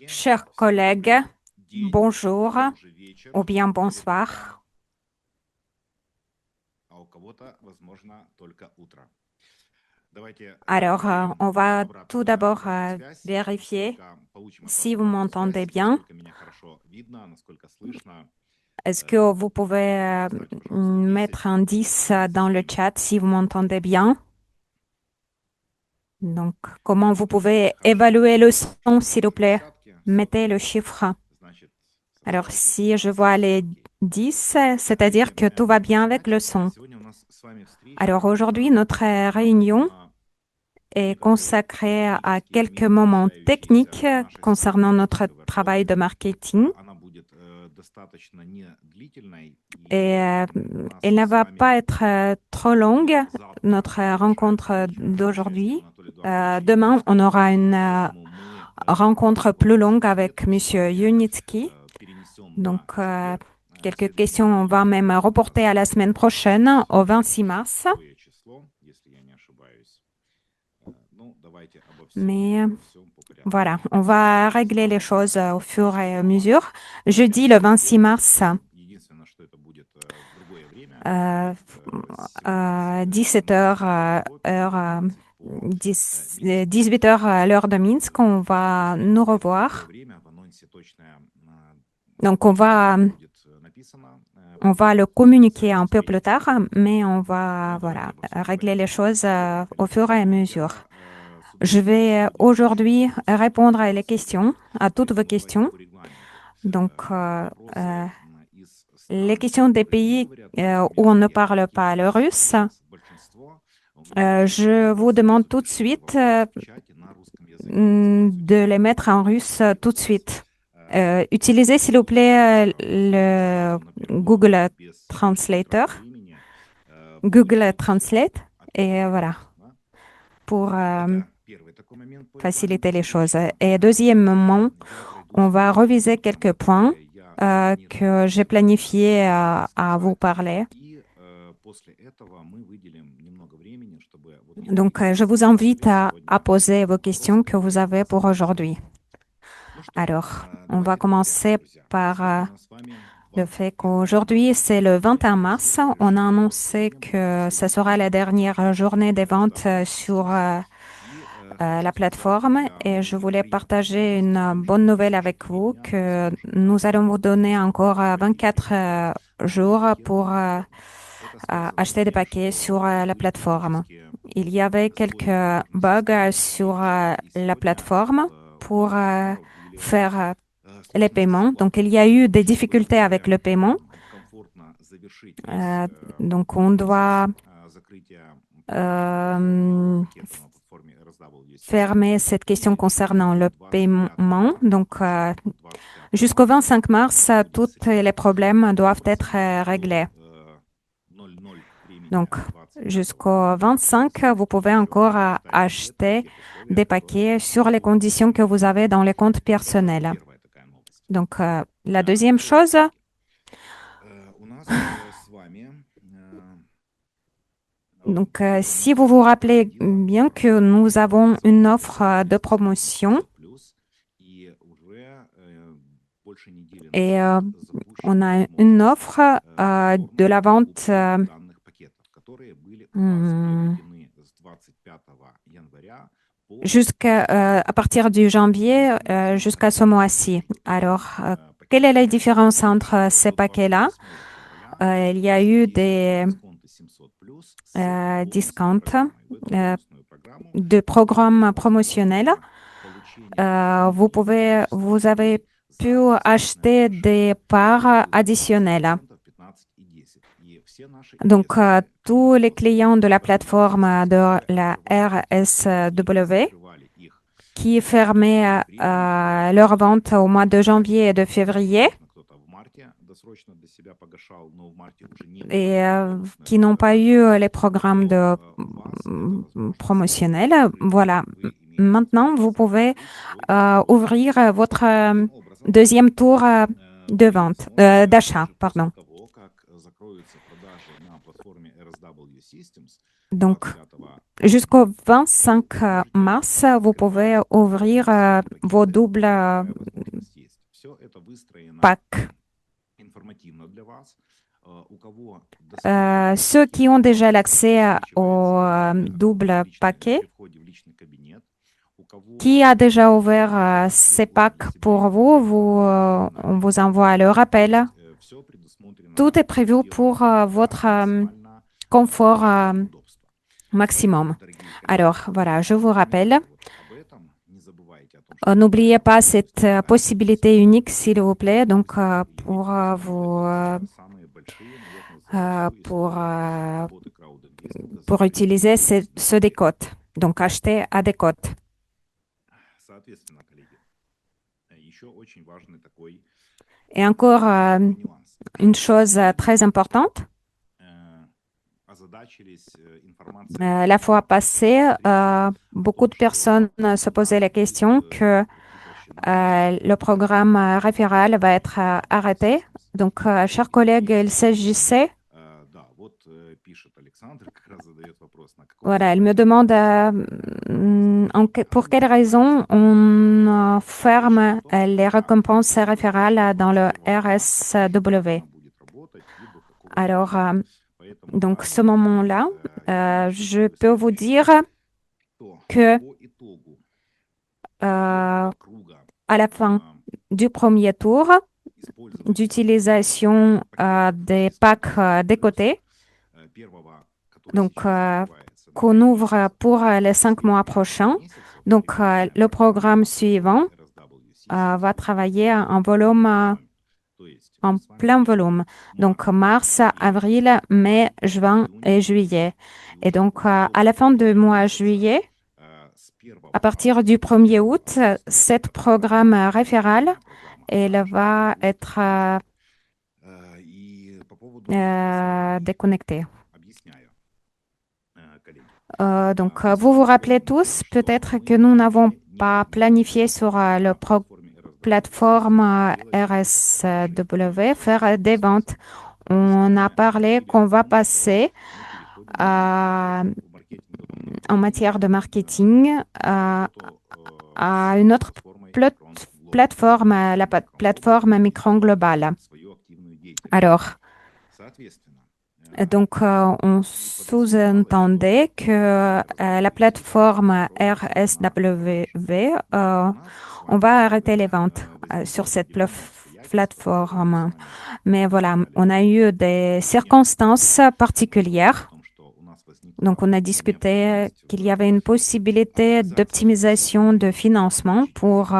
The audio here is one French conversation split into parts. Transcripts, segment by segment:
Chers collègues, bonjour ou bien bonsoir. Alors, on va tout d'abord vérifier si vous m'entendez bien. Est-ce que vous pouvez mettre un 10 dans le chat si vous m'entendez bien? Donc, comment vous pouvez évaluer le son, s'il vous plaît? Mettez le chiffre. Alors, si je vois les 10, c'est-à-dire que tout va bien avec le son. Alors, aujourd'hui, notre réunion est consacrée à quelques moments techniques concernant notre travail de marketing. Et elle ne va pas être trop longue, notre rencontre d'aujourd'hui. Demain, on aura une rencontre plus longue avec Monsieur Yunitsky. Donc, quelques questions, on va même reporter à la semaine prochaine, au 26 mars. Mais voilà, on va régler les choses au fur et à mesure. Jeudi, le 26 mars, 17 heures, heure, 18 heures à l'heure de Minsk, on va nous revoir. Donc, on va le communiquer un peu plus tard, mais on va voilà, régler les choses au fur et à mesure. Je vais aujourd'hui répondre à les questions, à toutes vos questions. Donc, les questions des pays où on ne parle pas le russe, je vous demande tout de suite de les mettre en russe tout de suite. Utilisez, s'il vous plaît, le Google Translator, Google Translate, et voilà, pour faciliter les choses. Et deuxièmement, on va reviser quelques points que j'ai planifié à vous parler. Donc, je vous invite à poser vos questions que vous avez pour aujourd'hui. Alors, on va commencer par le fait qu'aujourd'hui, c'est le 21 mars. On a annoncé que ce sera la dernière journée des ventes sur la plateforme et je voulais partager une bonne nouvelle avec vous que nous allons vous donner encore 24 jours pour acheter des paquets sur la plateforme. Il y avait quelques bugs sur la plateforme pour faire les paiements. Donc, il y a eu des difficultés avec le paiement. Donc, on doit fermer cette question concernant le paiement. Donc, jusqu'au 25 mars, tous les problèmes doivent être réglés. Donc, jusqu'au 25, vous pouvez encore acheter des paquets sur les conditions que vous avez dans les comptes personnels. Donc, la deuxième chose, donc, si vous vous rappelez bien que nous avons une offre de promotion et on a une offre de la vente à partir du janvier jusqu'à ce mois-ci. Alors, quelle est la différence entre ces paquets-là? Il y a eu des discounts de programmes promotionnels. Vous avez pu acheter des parts additionnelles. Donc, tous les clients de la plateforme de la RSW qui fermaient leur vente au mois de janvier et de février et qui n'ont pas eu les programmes de promotionnels, voilà. Maintenant, vous pouvez ouvrir votre deuxième tour de vente, d'achat, pardon. Donc, jusqu'au 25 mars, vous pouvez ouvrir vos doubles packs. Ceux qui ont déjà l'accès au double paquet, qui a déjà ouvert ces packs pour vous, on vous envoie le rappel. Tout est prévu pour votre confort maximum. Alors, voilà, je vous rappelle. N'oubliez pas cette possibilité unique, s'il vous plaît, donc pour utiliser ce décote. Donc, acheter à décote. Et encore une chose très importante. La fois passée, beaucoup de personnes se posaient la question que le programme référal va être arrêté. Donc, chers collègues, il s'agissait. Voilà, elle me demande pour quelle raison on ferme les récompenses référales dans le RSW. Alors, donc, ce moment-là, je peux vous dire que à la fin du premier tour d'utilisation des packs décotés, donc qu'on ouvre pour les 5 mois prochains, donc le programme suivant va travailler en volume en plein volume. Donc, mars, avril, mai, juin et juillet. Et donc, à la fin du mois juillet, à partir du 1er août, cet programme référal, il va être déconnecté. Donc, vous vous rappelez tous, peut-être que nous n'avons pas planifié sur la plateforme RSW faire des ventes. On a parlé qu'on va passer en matière de marketing à une autre plateforme, la plateforme Micron Global. Alors, donc, on sous-entendait que la plateforme RSW, on va arrêter les ventes sur cette plateforme. Mais voilà, on a eu des circonstances particulières. Donc, on a discuté qu'il y avait une possibilité d'optimisation de financement pour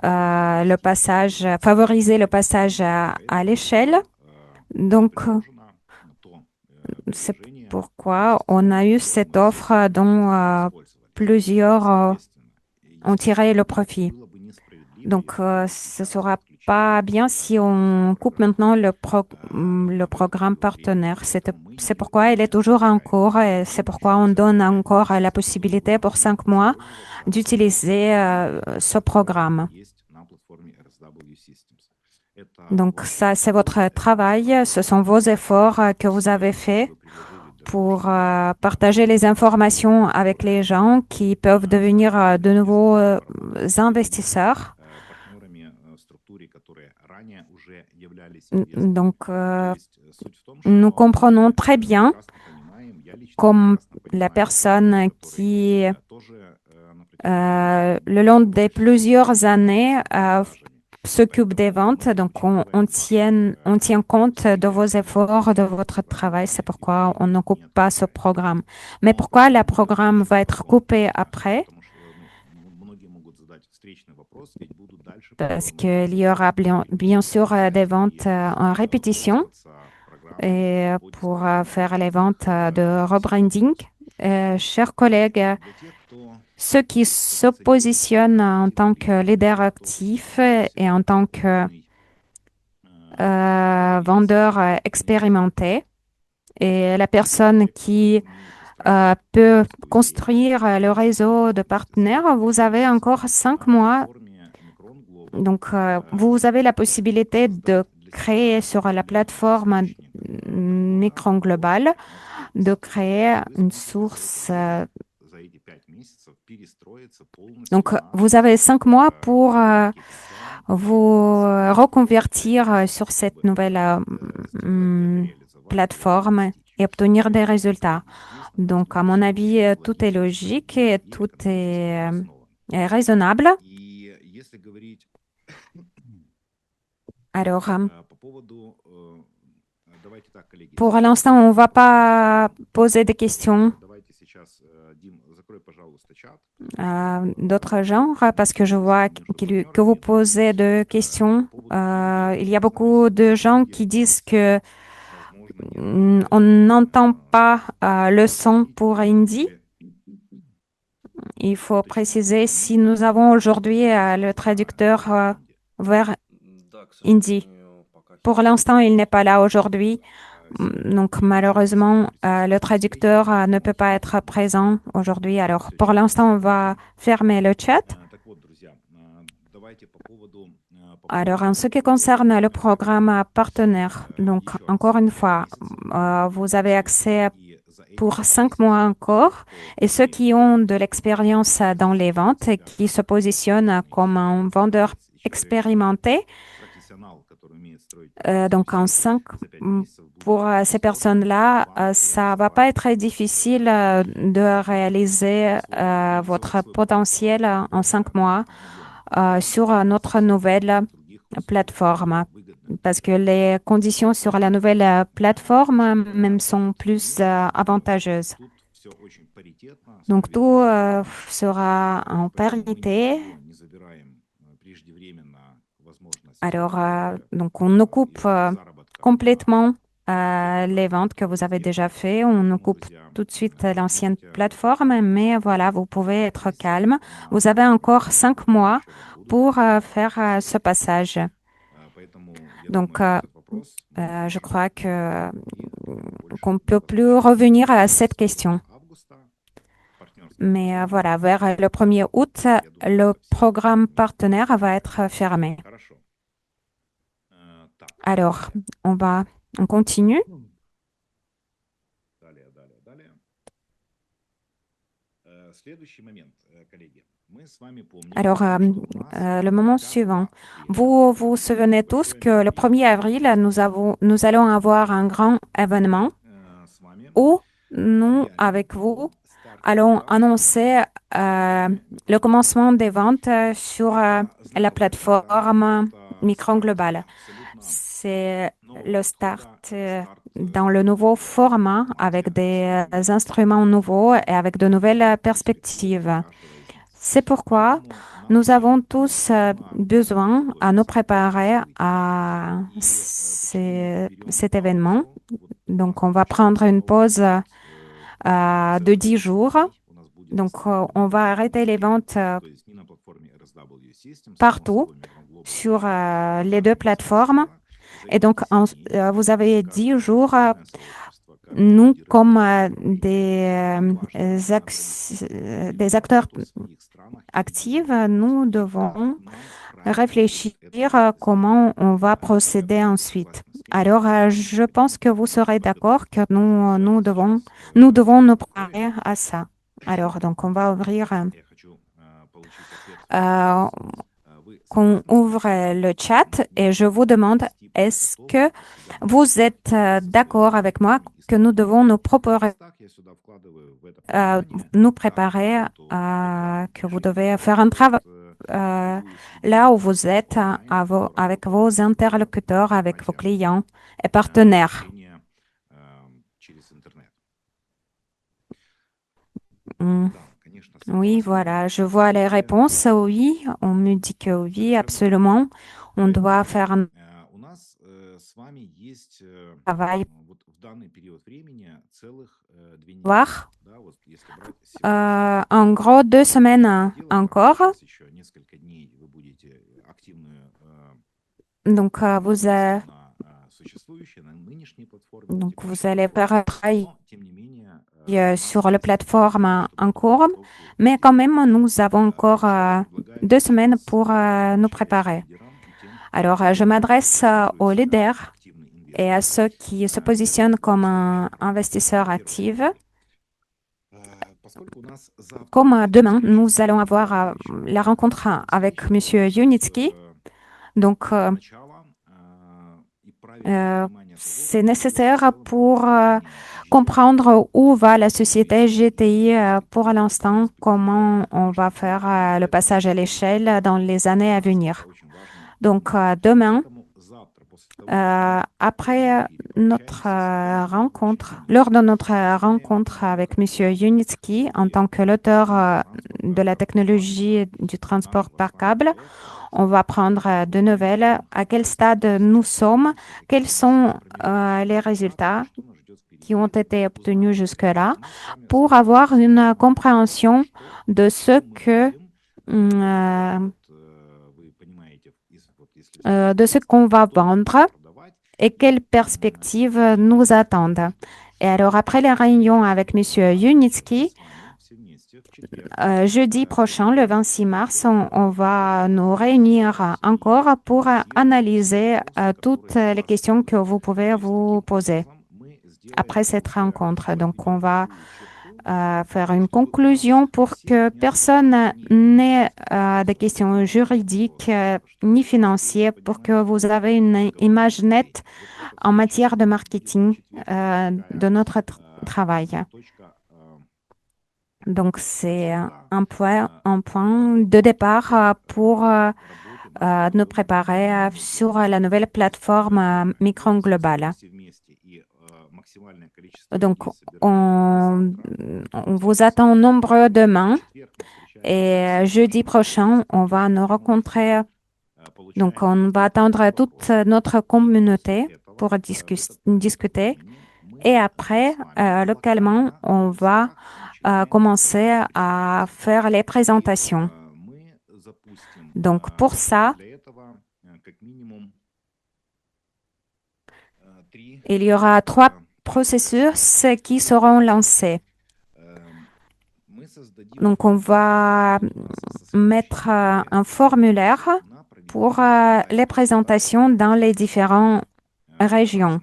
le passage, favoriser le passage à l'échelle. Donc, c'est pourquoi on a eu cette offre dont plusieurs ont tiré le profit. Donc, ce ne sera pas bien si on coupe maintenant le programme partenaire. C'est pourquoi il est toujours en cours et c'est pourquoi on donne encore la possibilité pour 5 mois d'utiliser ce programme. Donc, ça, c'est votre travail, ce sont vos efforts que vous avez faits pour partager les informations avec les gens qui peuvent devenir de nouveaux investisseurs. Donc, nous comprenons très bien comme la personne qui, le long des plusieurs années, s'occupe des ventes. Donc, on tient compte de vos efforts, de votre travail. C'est pourquoi on ne coupe pas ce programme. Mais pourquoi le programme va être coupé après? Parce qu'il y aura bien sûr des ventes en répétition et pour faire les ventes de rebranding. Chers collègues, ceux qui se positionnent en tant que leader actif et en tant que vendeur expérimenté et la personne qui peut construire le réseau de partenaires, vous avez encore 5 mois. Donc, vous avez la possibilité de créer sur la plateforme Micron Global, de créer une source. Donc, vous avez 5 mois pour vous reconvertir sur cette nouvelle plateforme et obtenir des résultats. Donc, à mon avis, tout est logique et tout est raisonnable. Alors, pour l'instant, on ne va pas poser des questions d'autres genres parce que je vois que vous posez de questions. Il y a beaucoup de gens qui disent que on n'entend pas le son pour hindi. Il faut préciser si nous avons aujourd'hui le traducteur vers hindi. Pour l'instant, il n'est pas là aujourd'hui. Donc, malheureusement, le traducteur ne peut pas être présent aujourd'hui. Alors, pour l'instant, on va fermer le chat. Alors, en ce qui concerne le programme partenaire, donc, encore une fois, vous avez accès pour 5 mois encore. Et ceux qui ont de l'expérience dans les ventes et qui se positionnent comme un vendeur expérimenté, donc en 5, pour ces personnes-là, ça va pas être très difficile de réaliser votre potentiel en 5 mois sur notre nouvelle plateforme. Parce que les conditions sur la nouvelle plateforme même sont plus avantageuses. Donc tout sera en parité. Alors, donc on occupe complètement les ventes que vous avez déjà fait. On occupe tout de suite l'ancienne plateforme, mais voilà, vous pouvez être calme. Vous avez encore 5 mois pour faire ce passage. Donc, je crois qu'on ne peut plus revenir à cette question. Mais voilà, vers le 1er août, le programme partenaire va être fermé. Alors, on continue. Alors, le moment suivant. Vous vous souvenez tous que le 1er avril, nous allons avoir un grand événement où nous, avec vous, allons annoncer le commencement des ventes sur la plateforme Micron Global. C'est le start dans le nouveau format avec des instruments nouveaux et avec de nouvelles perspectives. C'est pourquoi nous avons tous besoin à nous préparer à cet événement. Donc, on va prendre une pause de 10 jours. Donc, on va arrêter les ventes partout sur les deux plateformes. Et donc, vous avez 10 jours. Nous, comme des acteurs actifs, nous devons réfléchir comment on va procéder ensuite. Alors, je pense que vous serez d'accord que nous devons nous préparer à ça. Alors, donc, on va ouvrir, qu'on ouvre le chat et je vous demande, est-ce que vous êtes d'accord avec moi que nous devons nous préparer, que vous devez faire un travail là où vous êtes avec vos interlocuteurs, avec vos clients et partenaires. Oui, voilà, je vois les réponses. Oui, on me dit que oui, absolument. On doit faire un travail. En gros, 2 semaines encore. Donc, vous allez faire un travail sur la plateforme en cours, mais quand même, nous avons encore 2 semaines pour nous préparer. Alors, je m'adresse aux leaders et à ceux qui se positionnent comme un investisseur actif. Comme demain, nous allons avoir la rencontre avec Monsieur Yunitsky. Donc, c'est nécessaire pour comprendre où va la société GTI pour l'instant, comment on va faire le passage à l'échelle dans les années à venir. Donc, demain, après notre rencontre, lors de notre rencontre avec Monsieur Yunitsky, en tant que l'auteur de la technologie du transport par câble, on va prendre de nouvelles, à quel stade nous sommes, quels sont les résultats qui ont été obtenus jusque-là, pour avoir une compréhension de ce que de ce qu'on va vendre et quelles perspectives nous attendent. Et alors, après la réunion avec Monsieur Yunitsky, jeudi prochain, le 26 mars, on va nous réunir encore pour analyser toutes les questions que vous pouvez vous poser après cette rencontre. Donc, on va faire une conclusion pour que personne n'ait des questions juridiques ni financières, pour que vous avez une image nette en matière de marketing de notre travail. Donc, c'est un point de départ pour nous préparer sur la nouvelle plateforme Micron Global. Donc, on vous attend nombreux demain et jeudi prochain, on va nous rencontrer. Donc, on va attendre toute notre communauté pour discuter. Et après, localement, on va commencer à faire les présentations. Donc, pour ça, il y aura 3 processus qui seront lancés. Donc, on va mettre un formulaire pour les présentations dans les différentes régions,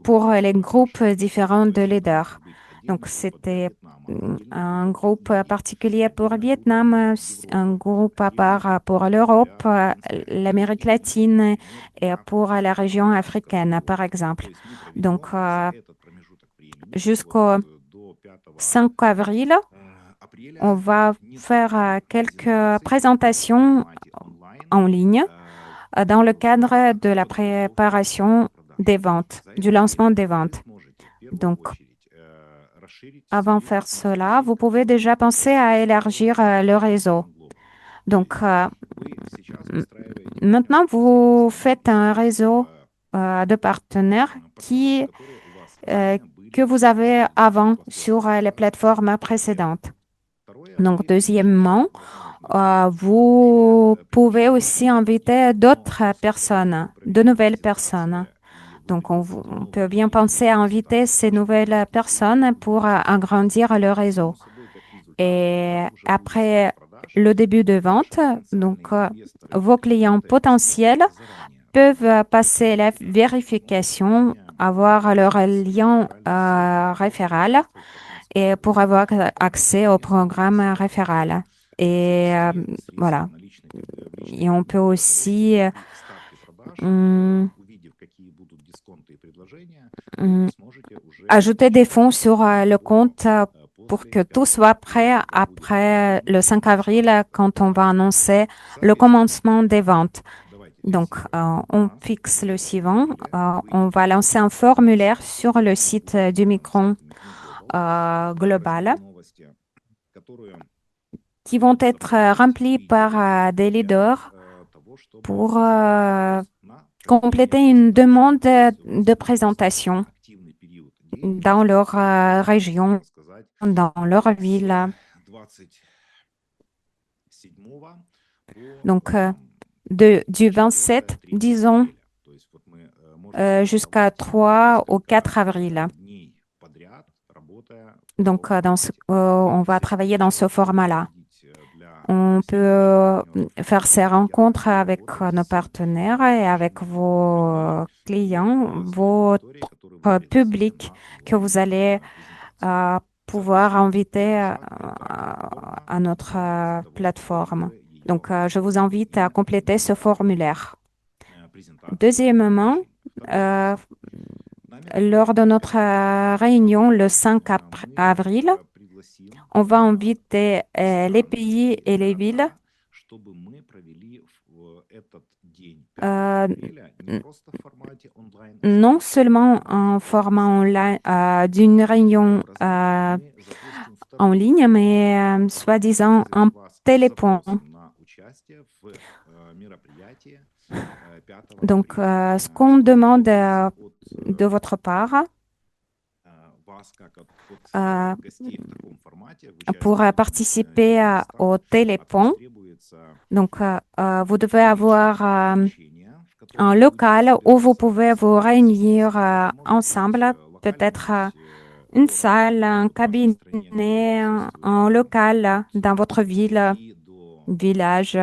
pour les groupes différents de leaders. Donc, c'était un groupe particulier pour le Vietnam, un groupe à part pour l'Europe, l'Amérique latine et pour la région africaine, par exemple. Donc, jusqu'au 5 avril, on va faire quelques présentations en ligne dans le cadre de la préparation des ventes, du lancement des ventes. Donc, avant de faire cela, vous pouvez déjà penser à élargir le réseau. Donc, maintenant, vous faites un réseau de partenaires que vous avez avant sur les plateformes précédentes. Donc, deuxièmement, vous pouvez aussi inviter d'autres personnes, de nouvelles personnes. Donc, on peut bien penser à inviter ces nouvelles personnes pour agrandir le réseau. Et après le début de vente, donc, vos clients potentiels peuvent passer la vérification, avoir leur lien référal et pour avoir accès au programme référal. Et voilà. Et on peut aussi ajouter des fonds sur le compte pour que tout soit prêt après le 5 avril quand on va annoncer le commencement des ventes. Donc, on fixe le suivant. On va lancer un formulaire sur le site du Micron Global qui vont être remplis par des leaders pour compléter une demande de présentation dans leur région, dans leur ville. Donc, du 27, disons, jusqu'à 3 ou 4 avril. Donc, on va travailler dans ce format-là. On peut faire ces rencontres avec nos partenaires et avec vos clients, votre public que vous allez pouvoir inviter à notre plateforme. Donc, je vous invite à compléter ce formulaire. Deuxièmement, euh, lors de notre réunion le 5 avril, on va inviter les pays et les villes euh, n- non seulement en format online d'une réunion en ligne, mais soi-disant en télépon. Donc, ce qu'on demande de votre part euh, pour participer au télépon, donc vous devez avoir un local où vous pouvez vous réunir ensemble, peut-être une salle, un cabinet, un local dans votre ville, village.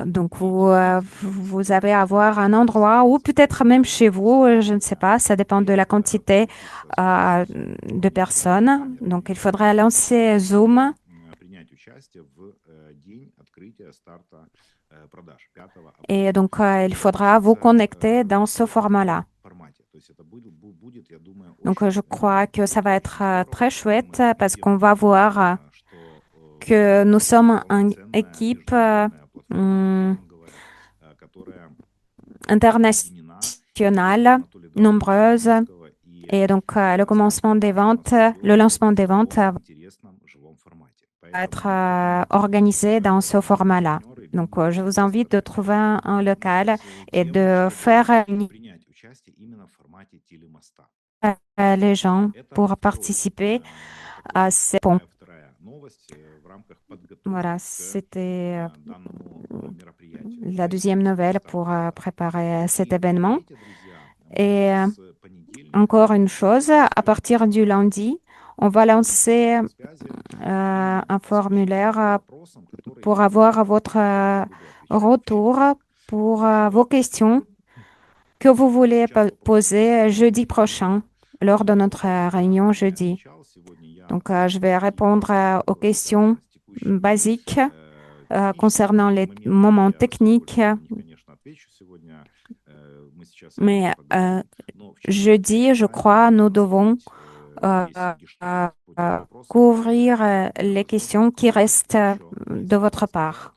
Donc, vous avez à avoir un endroit ou peut-être même chez vous, je ne sais pas, ça dépend de la quantité euh, de personnes. Donc, il faudra lancer Zoom et donc il faudra vous connecter dans ce format-là. Donc, je crois que ça va être très chouette parce qu'on va voir que nous sommes une équipe internationale, nombreuse. Et donc, le lancement des ventes va être organisé dans ce format-là. Donc, je vous invite de trouver un local et de faire réunir les gens pour participer à ces ponts. Voilà, c'était la deuxième nouvelle pour préparer cet événement. Et encore une chose, à partir du lundi, on va lancer un formulaire pour avoir votre retour pour vos questions que vous voulez poser jeudi prochain lors de notre réunion jeudi. Donc, je vais répondre aux questions basiques concernant les moments techniques, mais jeudi, je crois, nous devons euh, euh, couvrir les questions qui restent de votre part.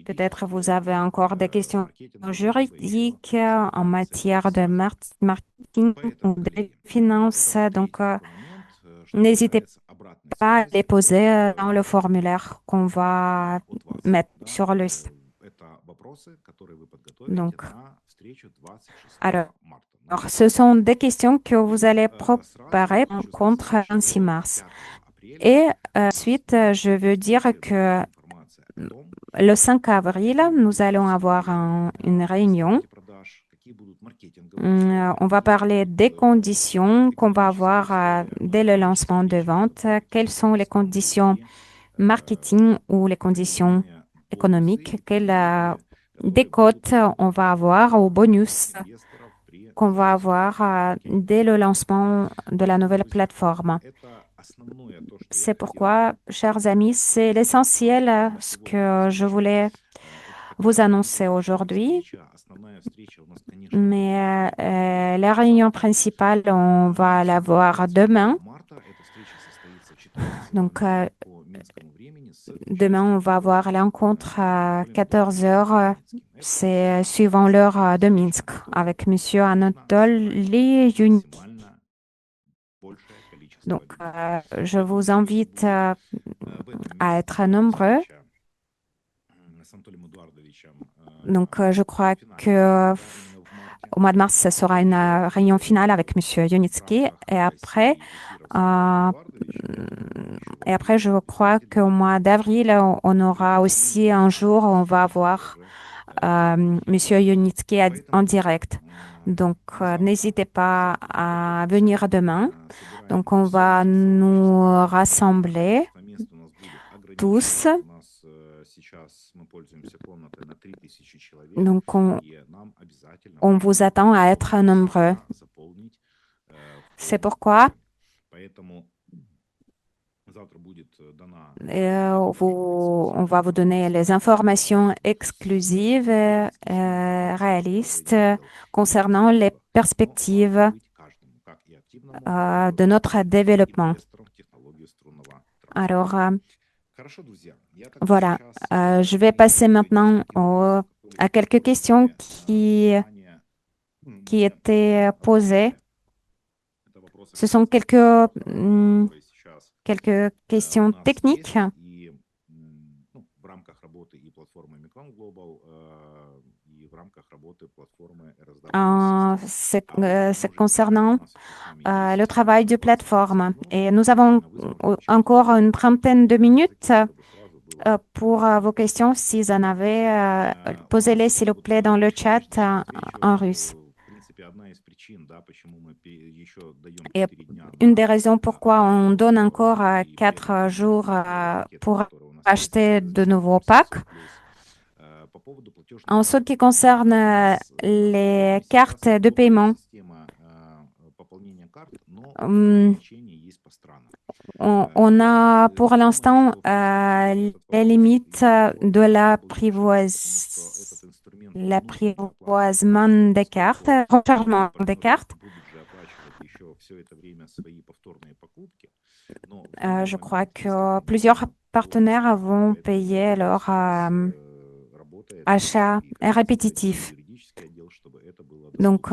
Peut-être vous avez encore des questions juridiques en matière de marketing ou de finances. Donc, n'hésitez pas à les poser dans le formulaire qu'on va mettre sur le site. Donc, alors, ce sont des questions que vous allez préparer contre 26 mars. Et ensuite, je veux dire que le 5 avril, nous allons avoir une réunion. On va parler des conditions qu'on va avoir dès le lancement de vente. Quelles sont les conditions marketing ou les conditions économiques? Quelles décotes on va avoir ou bonus qu'on va avoir dès le lancement de la nouvelle plateforme? C'est pourquoi, chers amis, c'est l'essentiel ce que je voulais vous annoncer aujourd'hui. Mais la réunion principale, on va la voir demain. Donc, demain, on va avoir l'encontre à 14 heures. C'est suivant l'heure de Minsk avec Monsieur Anatole Liyunik. Donc, je vous invite à être nombreux. Donc, je crois que au mois de mars, ce sera une réunion finale avec Monsieur Yunitsky. Euh, et après, je crois qu'au mois d'avril, on aura aussi un jour où on va avoir Monsieur Yunitsky en direct. Donc, n'hésitez pas à venir demain. Donc, on va nous rassembler tous. Donc, on vous attend à être nombreux. C'est pourquoi on va vous donner les informations exclusives, réalistes concernant les perspectives de notre développement. Alors, voilà, je vais passer maintenant à quelques questions qui étaient posées. Ce sont quelques questions techniques. C'est concernant le travail de plateforme. Et nous avons encore une trentaine de minutes pour vos questions. Si vous en avez, posez-les s'il vous plaît dans le chat en russe. Et une des raisons pourquoi on donne encore 4 jours pour acheter de nouveaux packs. En ce qui concerne les cartes de paiement, on a pour l'instant les limites de l'apprivoisement des cartes, rechargement des cartes. Je crois que plusieurs partenaires vont payer leur achat répétitif. Donc,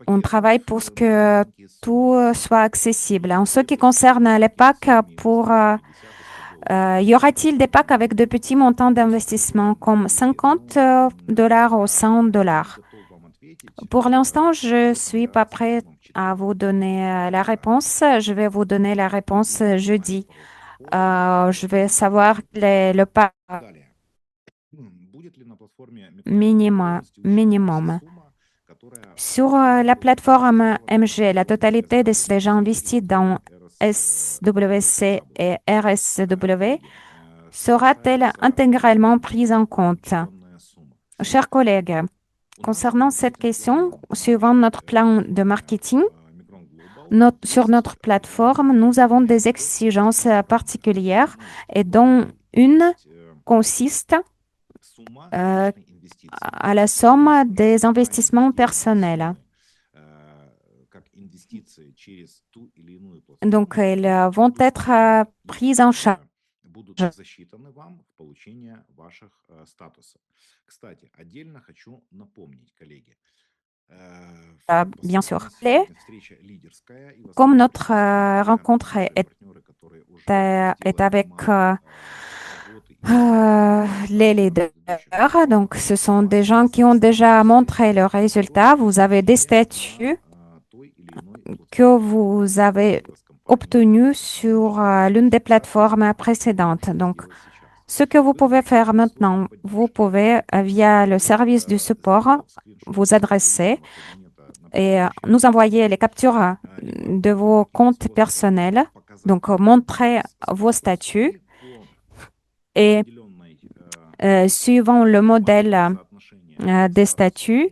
on travaille pour ce que tout soit accessible. En ce qui concerne les packs, y aura-t-il des packs avec de petits montants d'investissement comme $50 ou $100? Pour l'instant, je ne suis pas prête à vous donner la réponse. Je vais vous donner la réponse jeudi. Je vais savoir le pack minimum. Sur la plateforme MG, la totalité des gens investis dans SWC et RSW sera-t-elle intégralement prise en compte? Chers collègues, concernant cette question, suivant notre plan de marketing, sur notre plateforme, nous avons des exigences particulières et dont une consiste à la somme des investissements personnels. Donc, elles vont être prises en charge. Bien sûr. Comme notre rencontre est avec les leaders, donc ce sont des gens qui ont déjà montré leurs résultats. Vous avez des statuts que vous avez obtenus sur l'une des plateformes précédentes. Donc, ce que vous pouvez faire maintenant, vous pouvez, via le service du support, vous adresser et nous envoyer les captures de vos comptes personnels, donc montrer vos statuts et suivant le modèle des statuts,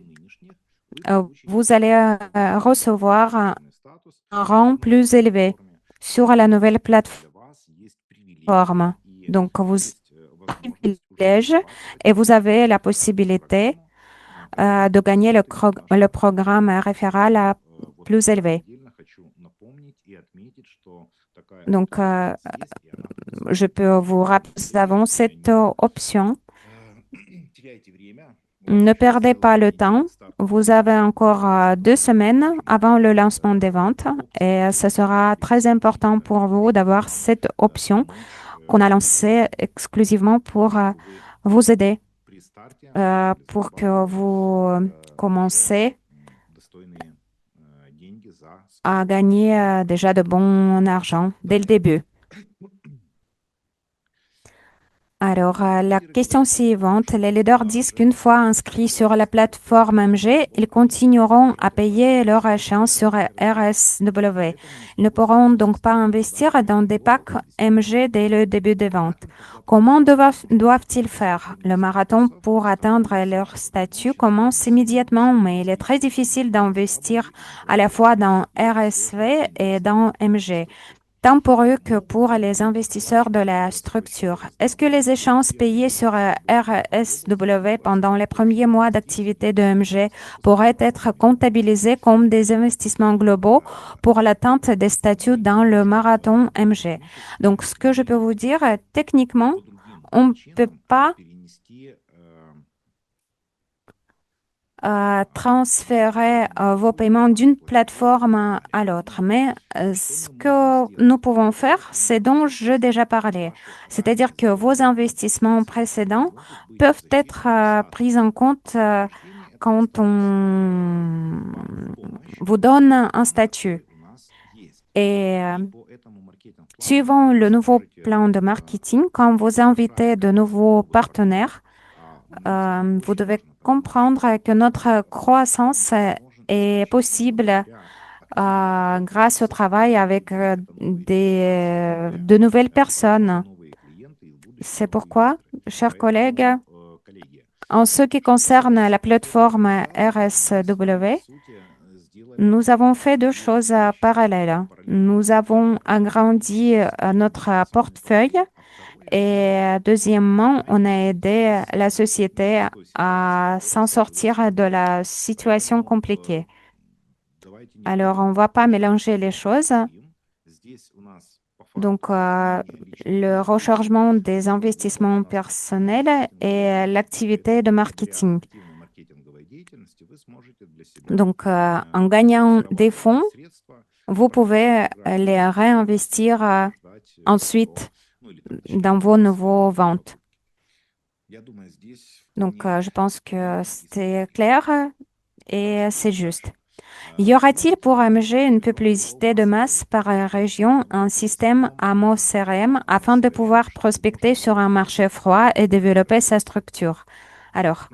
vous allez recevoir un rang plus élevé sur la nouvelle plateforme. Donc, vous avez un privilège et vous avez la possibilité de gagner le programme référal plus élevé. Donc, je peux vous rappeler, nous avons cette option. Ne perdez pas le temps. Vous avez encore 2 semaines avant le lancement des ventes et ce sera très important pour vous d'avoir cette option qu'on a lancée exclusivement pour vous aider, pour que vous commencez à gagner déjà de bon argent dès le début. Alors, la question suivante, les leaders disent qu'une fois inscrits sur la plateforme MG, ils continueront à payer leur échéance sur RSW. Ils ne pourront donc pas investir dans des packs MG dès le début des ventes. Comment doivent-ils faire? Le marathon pour atteindre leur statut commence immédiatement, mais il est très difficile d'investir à la fois dans RSV et dans MG tant pour eux que pour les investisseurs de la structure. Est-ce que les échéances payées sur RSW pendant les premiers mois d'activité de MG pourraient être comptabilisées comme des investissements globaux pour l'atteinte des statuts dans le marathon MG? Donc, ce que je peux vous dire, techniquement, on ne peut pas transférer vos paiements d'une plateforme à l'autre. Mais ce que nous pouvons faire, c'est dont j'ai déjà parlé. C'est-à-dire que vos investissements précédents peuvent être pris en compte quand on vous donne un statut. Et suivant le nouveau plan de marketing, quand vous invitez de nouveaux partenaires, vous devez comprendre que notre croissance est possible grâce au travail avec de nouvelles personnes. C'est pourquoi, chers collègues, en ce qui concerne la plateforme RSW, nous avons fait deux choses parallèles. Nous avons agrandi notre portefeuille et deuxièmement, on a aidé la société à s'en sortir de la situation compliquée. Alors, on ne va pas mélanger les choses. Donc, le rechargement des investissements personnels et l'activité de marketing. Donc, en gagnant des fonds, vous pouvez les réinvestir ensuite dans vos nouveaux ventes. Donc, je pense que c'est clair et c'est juste. Y aura-t-il pour AMG une publicité de masse par région, un système AMO CRM afin de pouvoir prospecter sur un marché froid et développer sa structure? Alors,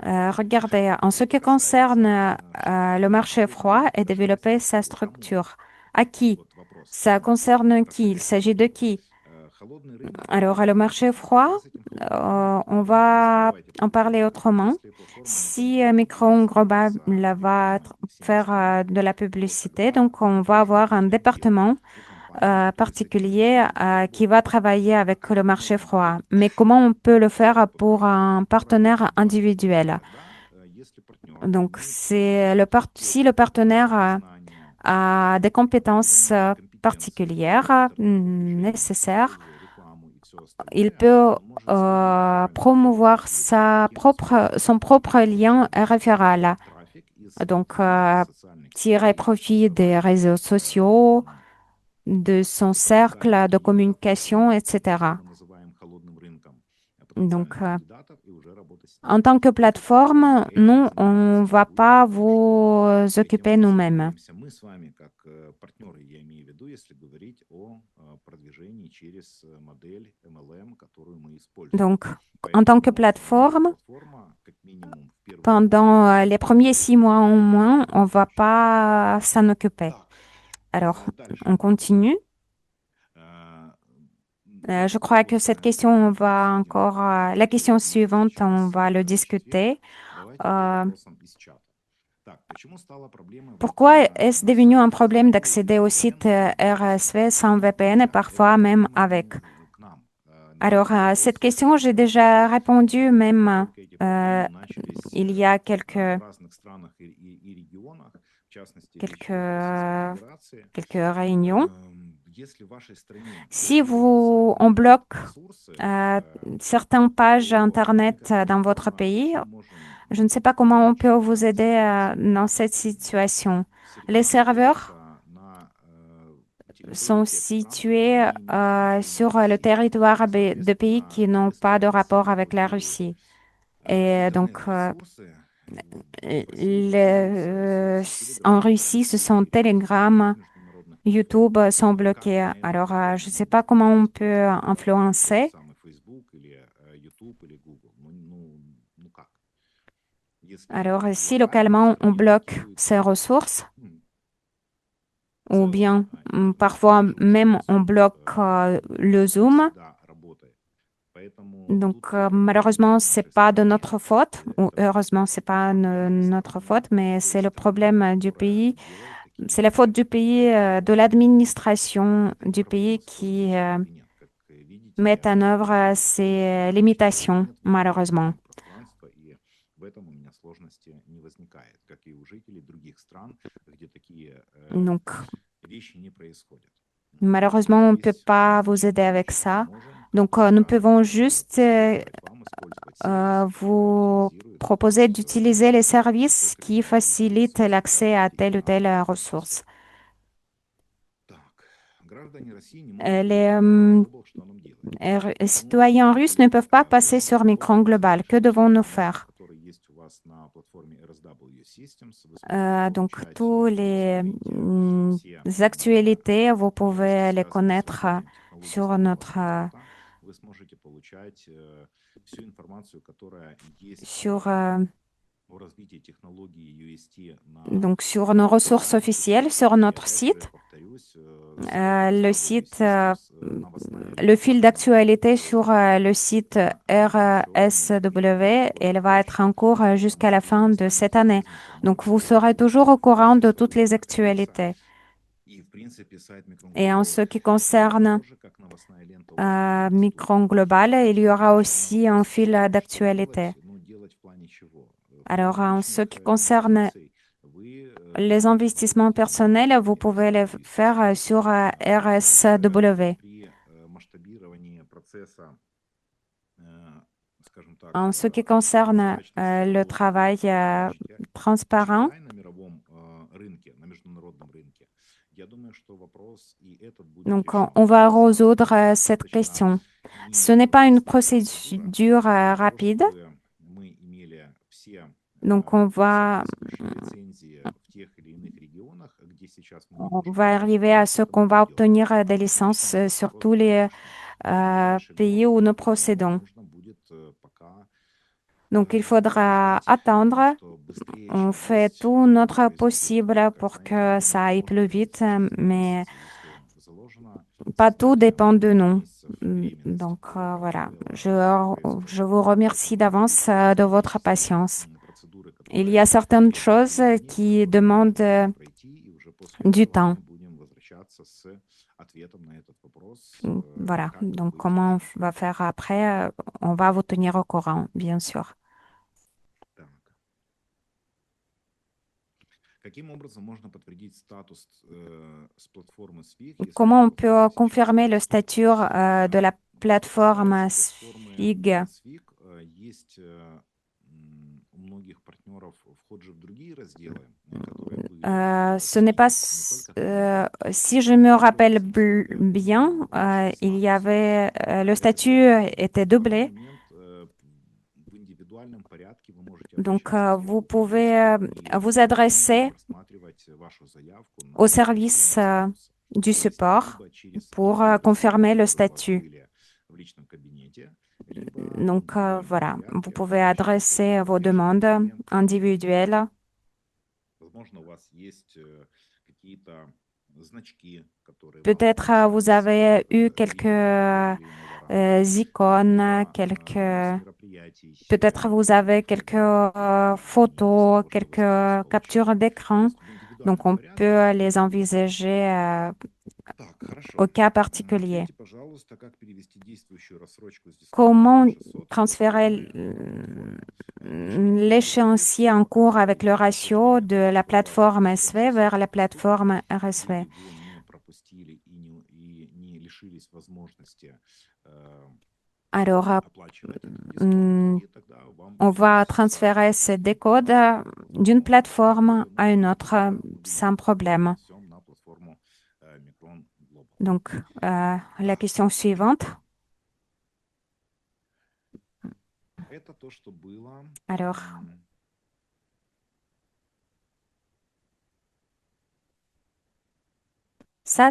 regardez, en ce qui concerne le marché froid et développer sa structure, à qui? Ça concerne qui? Il s'agit de qui? Alors, le marché froid, on va en parler autrement. Si Micron Global va faire de la publicité, donc on va avoir un département particulier qui va travailler avec le marché froid. Mais comment on peut le faire pour un partenaire individuel? Donc, si le partenaire a des compétences particulières nécessaires, il peut promouvoir son propre lien référal. Donc, tirer profit des réseaux sociaux, de son cercle de communication, etc. Donc, en tant que plateforme, nous, on ne va pas vous occuper nous-mêmes. Donc, en tant que plateforme, pendant les premiers 6 mois au moins, on ne va pas s'en occuper. Alors, on continue. Je crois que cette question, on va encore, la question suivante, on va le discuter. Euh, Pourquoi est-ce devenu un problème d'accéder au site RSV sans VPN et parfois même avec? Alors, à cette question, j'ai déjà répondu même euh, il y a quelques réunions. Si on bloque certaines pages Internet dans votre pays, je ne sais pas comment on peut vous aider dans cette situation. Les serveurs sont situés sur le territoire de pays qui n'ont pas de rapport avec la Russie. Et donc, en Russie, ce sont Telegram, YouTube sont bloqués. Alors, je ne sais pas comment on peut influencer. Alors, si localement on bloque ces ressources, ou bien parfois même on bloque le Zoom, donc malheureusement c'est pas de notre faute, ou heureusement c'est pas notre faute, mais c'est le problème du pays, c'est la faute du pays, de l'administration du pays qui met en œuvre ces limitations, malheureusement. Donc malheureusement, on ne peut pas vous aider avec ça. Donc, nous pouvons juste vous proposer d'utiliser les services qui facilitent l'accès à telle ou telle ressource. Les citoyens russes ne peuvent pas passer sur Micron Global. Que devons-nous faire? Donc, tous les actualités, vous pouvez les connaître sur sur, donc sur nos ressources officielles, sur notre site. Le site, le fil d'actualité sur le site RSW, elle va être en cours jusqu'à la fin de cette année. Donc, vous serez toujours au courant de toutes les actualités. Et en ce qui concerne Micron Global, il y aura aussi un fil d'actualité. Alors, en ce qui concerne les investissements personnels, vous pouvez les faire sur RSW. En ce qui concerne le travail transparent, donc on va résoudre cette question. Ce n'est pas une procédure rapide, donc on va arriver à ce qu'on va obtenir des licences sur tous les pays où nous procédons. Donc, il faudra attendre. On fait tout notre possible pour que ça aille plus vite, mais pas tout dépend de nous. Donc, voilà. Je vous remercie d'avance de votre patience. Il y a certaines choses qui demandent du temps. Voilà. Donc, comment on va faire après? On va vous tenir au courant, bien sûr. Comment on peut confirmer le statut de la plateforme SFIG? Ce n'est pas, si je me rappelle bien, il y avait, le statut était doublé. Donc, vous pouvez vous adresser au service du support pour confirmer le statut. Donc, voilà, vous pouvez adresser vos demandes individuelles. Peut-être vous avez eu quelques icônes, peut-être vous avez quelques photos, quelques captures d'écran. Donc, on peut les envisager au cas particulier. Comment transférer l'échéancier en cours avec le ratio de la plateforme SV vers la plateforme RSV? Alors, hum, on va transférer ce décode d'une plateforme à une autre sans problème. Donc, la question suivante. Alors, ça,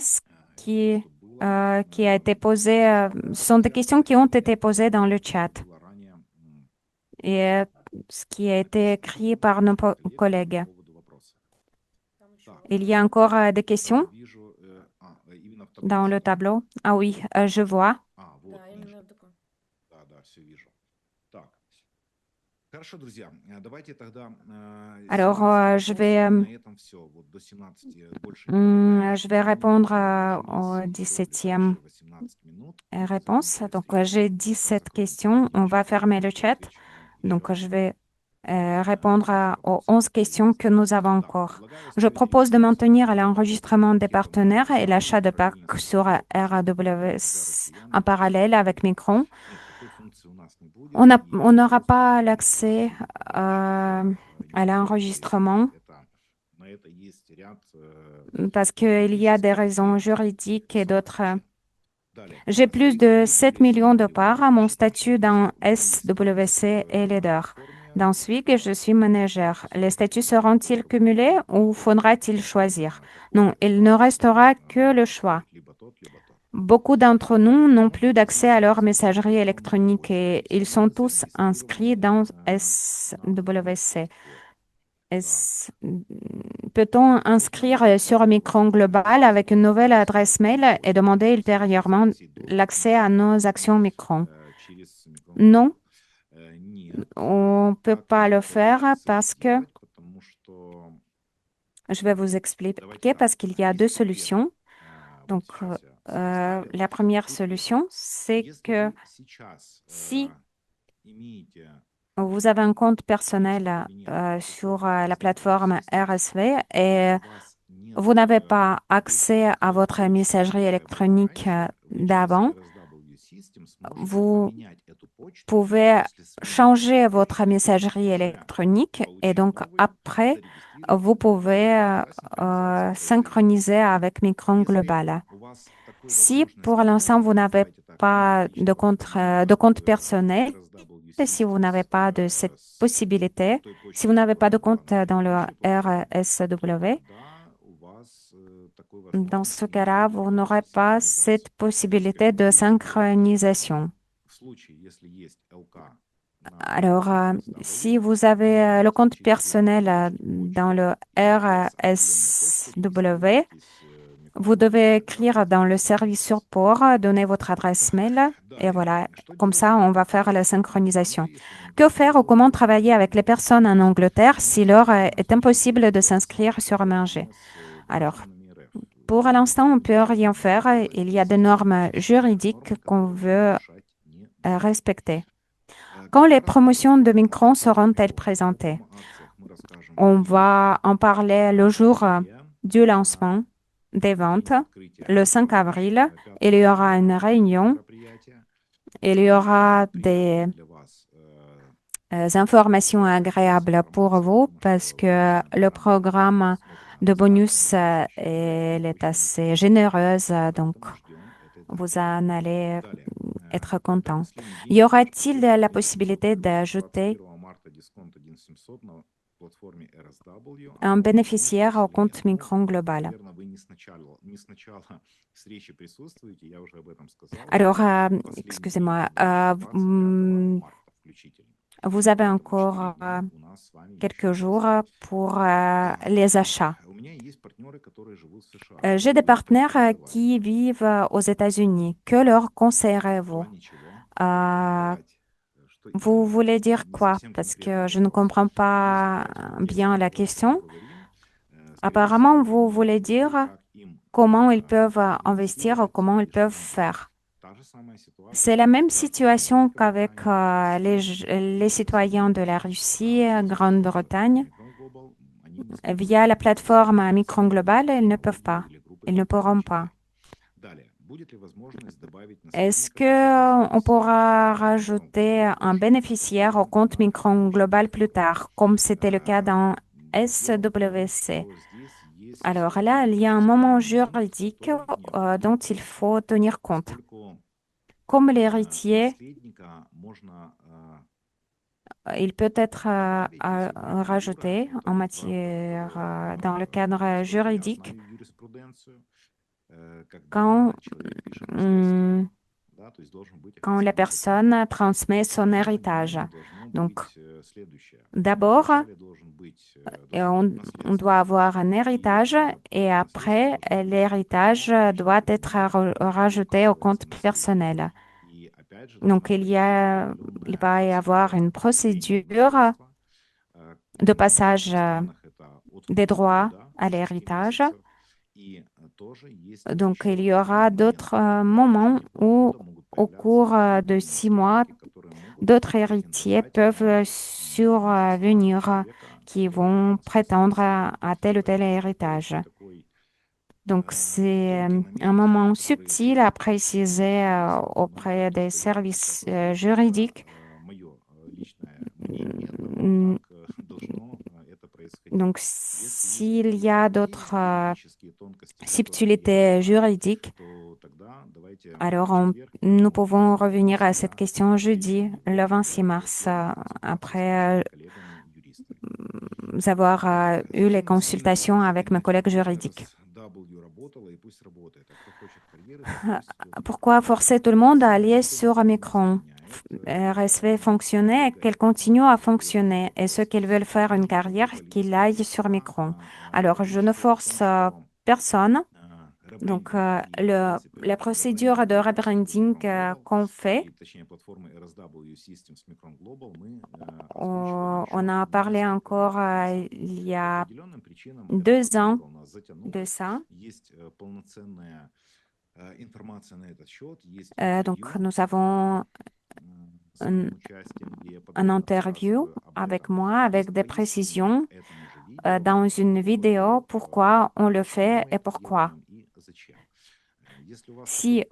qui a été posé, sont des questions qui ont été posées dans le chat. Et ce qui a été écrit par nos collègues. Il y a encore des questions dans le tableau? Ah oui, je vois. Alors, je vais répondre aux 17e réponse. Donc, j'ai 17 questions. On va fermer le chat. Donc, je vais répondre aux 11 questions que nous avons encore. Je propose de maintenir l'enregistrement des partenaires et l'achat de packs sur RAWS en parallèle avec Micron. On n'aura pas l'accès à l'enregistrement parce qu'il y a des raisons juridiques et d'autres. J'ai plus de 7 millions de parts. Mon statut dans SWC est leader. Dans Swig, je suis manager. Les statuts seront-ils cumulés ou faudra-t-il choisir? Non, il ne restera que le choix. Beaucoup d'entre nous n'ont plus d'accès à leur messagerie électronique et ils sont tous inscrits dans SWC. Peut-on inscrire sur Micron Global avec une nouvelle adresse mail et demander ultérieurement l'accès à nos actions Micron? Non, on ne peut pas le faire parce que, je vais vous expliquer, parce qu'il y a deux solutions. Donc, la première solution, c'est que si vous avez un compte personnel sur la plateforme RSV et vous n'avez pas accès à votre messagerie électronique d'avant, vous pouvez changer votre messagerie électronique et donc après, vous pouvez synchroniser avec Micron Global. Si pour l'instant, vous n'avez pas de compte personnel, et si vous n'avez pas de cette possibilité, si vous n'avez pas de compte dans le RSW, dans ce cas-là, vous n'aurez pas cette possibilité de synchronisation. Alors, si vous avez le compte personnel dans le RSW, vous devez écrire dans le service support, donner votre adresse mail et voilà, comme ça, on va faire la synchronisation. Que faire ou comment travailler avec les personnes en Angleterre si l'heure est impossible de s'inscrire sur Merger? Alors, pour l'instant, on ne peut rien faire. Il y a des normes juridiques qu'on veut respecter. Quand les promotions de Micron seront-elles présentées? On va en parler le jour du lancement des ventes, le 5 avril. Il y aura une réunion. Il y aura des informations agréables pour vous parce que le programme de bonus elle est assez généreuse, donc vous en allez être content. Y aura-t-il la possibilité d'ajouter un bénéficiaire au compte Micron Global? Alors, excusez-moi, vous avez encore quelques jours pour les achats. J'ai des partenaires qui vivent aux États-Unis. Que leur conseillerez-vous? Euh, Vous voulez dire quoi? Parce que je ne comprends pas bien la question. Apparemment, vous voulez dire comment ils peuvent investir ou comment ils peuvent faire. C'est la même situation qu'avec les citoyens de la Russie, Grande-Bretagne. Via la plateforme Micron Global, ils ne peuvent pas. Ils ne pourront pas. Est-ce que on pourra rajouter un bénéficiaire au compte Micron Global plus tard, comme c'était le cas dans SWC? Alors là, il y a un moment juridique dont il faut tenir compte. Comme l'héritier, il peut être rajouté en matière dans le cadre juridique quand quand la personne transmet son héritage. Donc, d'abord, on doit avoir un héritage et après, l'héritage doit être rajouté au compte personnel. Donc, il va y avoir une procédure de passage des droits à l'héritage. Donc, il y aura d'autres moments où, au cours de 6 mois, d'autres héritiers peuvent survenir qui vont prétendre à tel ou tel héritage. Donc, c'est un moment subtil à préciser auprès des services juridiques. Mm, Donc, s'il y a d'autres subtilités juridiques, alors nous pouvons revenir à cette question jeudi, le 26 mars, après avoir eu les consultations avec mes collègues juridiques. Pourquoi forcer tout le monde à aller sur Omicron? RSV fonctionnait et qu'elle continue à fonctionner. Et ceux qui veulent faire une carrière, qu'ils aillent sur Omicron. Alors, je ne force personne. Donc, la procédure de rebranding qu'on fait, on a parlé encore il y a 2 ans de ça. Donc, nous avons un, un interview avec moi, avec des précisions dans une vidéo, pourquoi on le fait et pourquoi. Si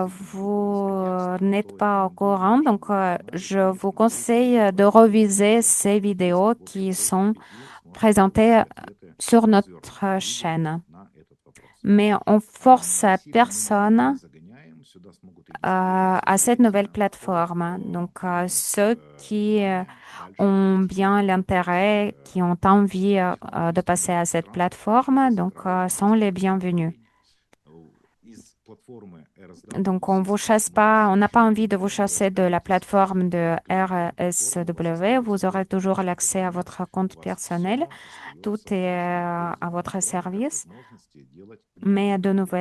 vous n'êtes pas au courant, donc je vous conseille de reviser ces vidéos qui sont présentées sur notre chaîne. Mais on force personne à cette nouvelle plateforme. Donc, ceux qui ont bien l'intérêt, qui ont envie de passer à cette plateforme, donc, sont les bienvenus. Donc, on vous chasse pas, on n'a pas envie de vous chasser de la plateforme de RSW. Vous aurez toujours l'accès à votre compte personnel. Tout est à votre service. Mais de nouveau,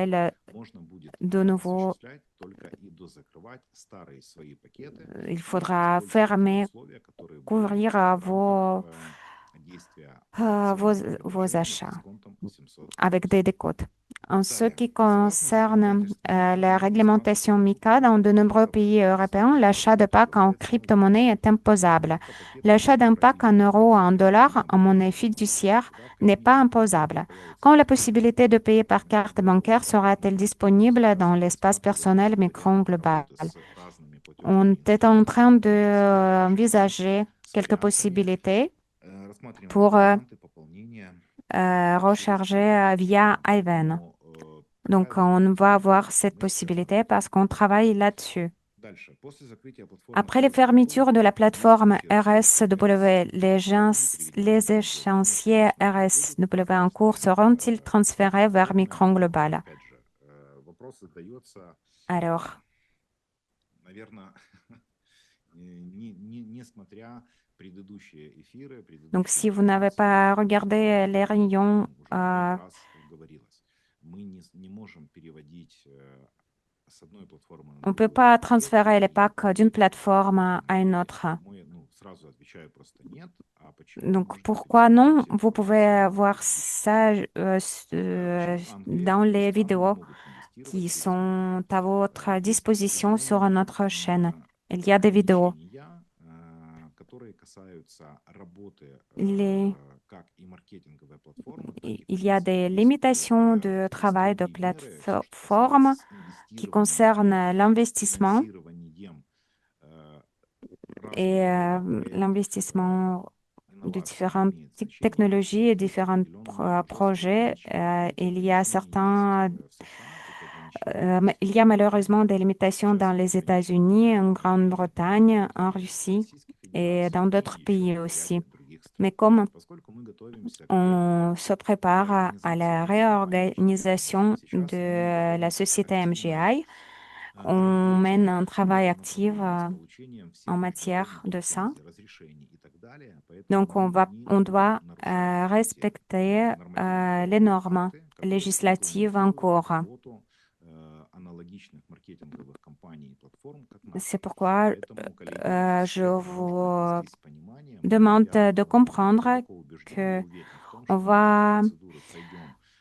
il faudra fermer, couvrir vos achats avec des décodes. En ce qui concerne la réglementation MiCA, dans de nombreux pays européens, l'achat de packs en crypto-monnaie est imposable. L'achat d'un pack en euros ou en dollars en monnaie fiduciaire n'est pas imposable. Quand la possibilité de payer par carte bancaire sera-t-elle disponible dans l'espace personnel micro-global? On est en train d'envisager quelques possibilités pour recharger via Ivan. Donc, on va avoir cette possibilité parce qu'on travaille là-dessus. Après les fermetures de la plateforme RSW, les échéanciers RSW en cours seront-ils transférés vers Micron Global? Alors, donc si vous n'avez pas regardé les réunions, on ne peut pas transférer les packs d'une plateforme à une autre. Donc, pourquoi non? Vous pouvez voir ça dans les vidéos qui sont à votre disposition sur notre chaîne. Il y a des vidéos. Les- il y a des limitations de travail de plateforme qui concernent l'investissement et l'investissement de différentes technologies et différents projets. Il y a malheureusement des limitations dans les États-Unis, en Grande-Bretagne, en Russie et dans d'autres pays aussi. Mais comme on se prépare à la réorganisation de la société MGI, On mène un travail actif en matière de ça. Donc, on doit respecter les normes législatives en cours. C'est pourquoi je vous demande de comprendre que on va,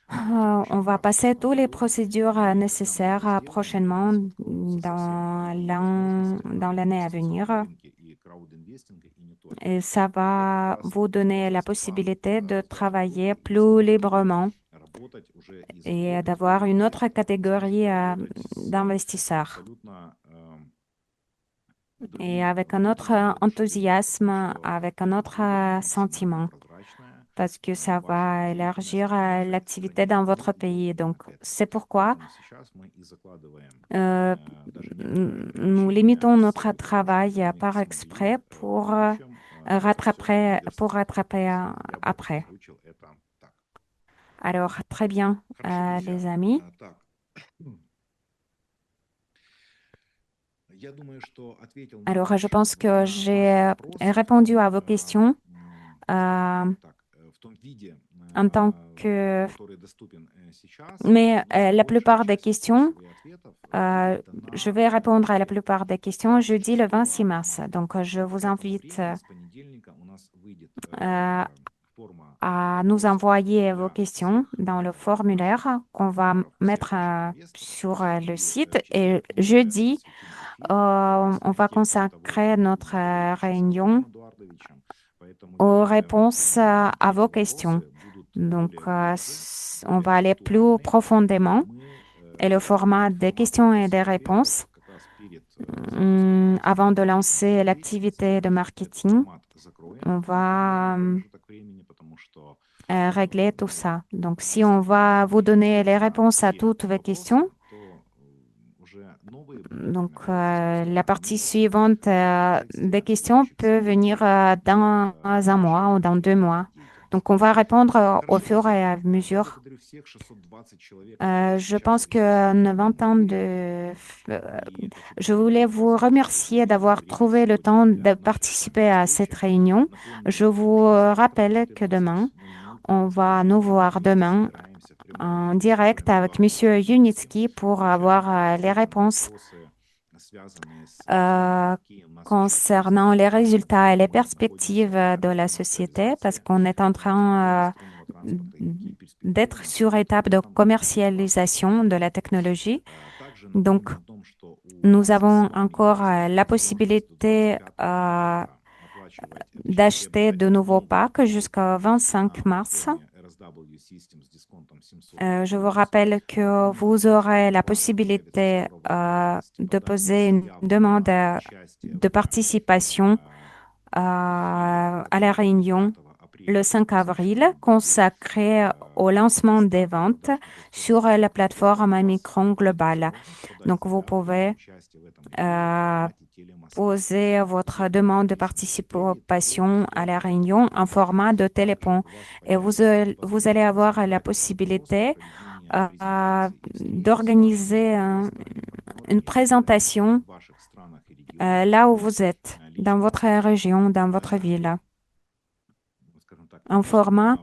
on va passer toutes les procédures nécessaires prochainement dans l'année à venir. Et ça va vous donner la possibilité de travailler plus librement et d'avoir une autre catégorie d'investisseurs et avec un autre enthousiasme, avec un autre sentiment, parce que ça va élargir l'activité dans votre pays. Donc, c'est pourquoi euh, nous limitons notre travail par exprès pour rattraper après. Alors, très bien, les amis. Alors, je pense que j'ai répondu à vos questions en tant que... Mais la plupart des questions, je vais répondre à la plupart des questions jeudi le 26 mars. Donc, je vous invite à nous envoyer vos questions dans le formulaire qu'on va mettre sur le site. Et jeudi, on va consacrer notre réunion aux réponses à vos questions. Donc, on va aller plus profondément et le format des questions et des réponses avant de lancer l'activité de marketing. On va régler tout ça. Donc, si on va vous donner les réponses à toutes vos questions, donc la partie suivante des questions peut venir dans un mois ou dans 2 mois. Donc, on va répondre au fur et à mesure. Je pense que 90 ans je voulais vous remercier d'avoir trouvé le temps de participer à cette réunion. Je vous rappelle que demain, on va nous voir demain en direct avec Monsieur Yunitsky pour avoir les réponses euh, concernant les résultats et les perspectives de la société parce qu'on est en train d'être sur étape de commercialisation de la technologie. Donc, nous avons encore la possibilité d'acheter de nouveaux packs jusqu'au 25 mars. Je vous rappelle que vous aurez la possibilité de poser une demande de participation à la réunion le 5 avril consacrée au lancement des ventes sur la plateforme Omicron Global. Donc, vous pouvez poser votre demande de participation à la réunion en format de téléphone et vous allez avoir la possibilité d'organiser une présentation là où vous êtes, dans votre région, dans votre ville, en format,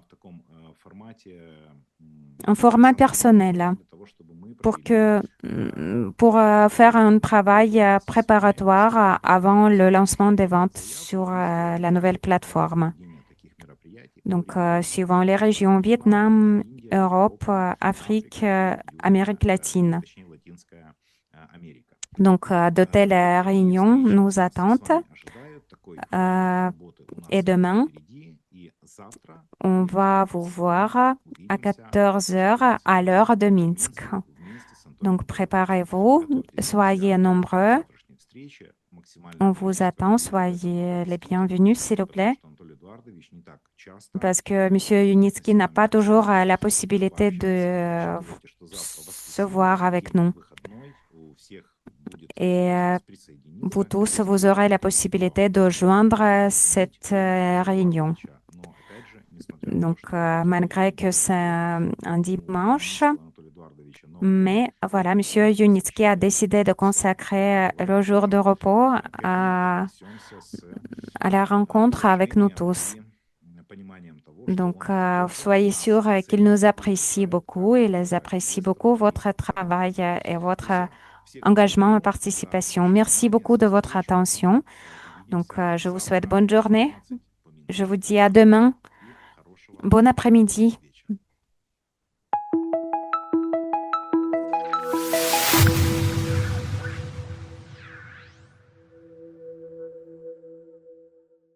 en format personnel pour faire un travail préparatoire avant le lancement des ventes sur la nouvelle plateforme. Donc, suivant les régions Vietnam, Europe, Afrique, Amérique latine. Donc, de telles réunions nous attendent. Et demain, on va vous voir à 14 heures à l'heure de Minsk. Donc, préparez-vous, soyez nombreux. On vous attend, soyez les bienvenus, s'il vous plaît. Parce que M. Yunitsky n'a pas toujours la possibilité de se voir avec nous. Et vous tous, vous aurez la possibilité de joindre cette réunion. Donc, malgré que c'est un dimanche, Mais voilà, Monsieur Yunitsky a décidé de consacrer le jour de repos à la rencontre avec nous tous. Donc, soyez sûrs qu'il nous apprécie beaucoup. Il les apprécie beaucoup votre travail et votre engagement et participation. Merci beaucoup de votre attention. Donc, je vous souhaite bonne journée. Je vous dis à demain. Bon après-midi.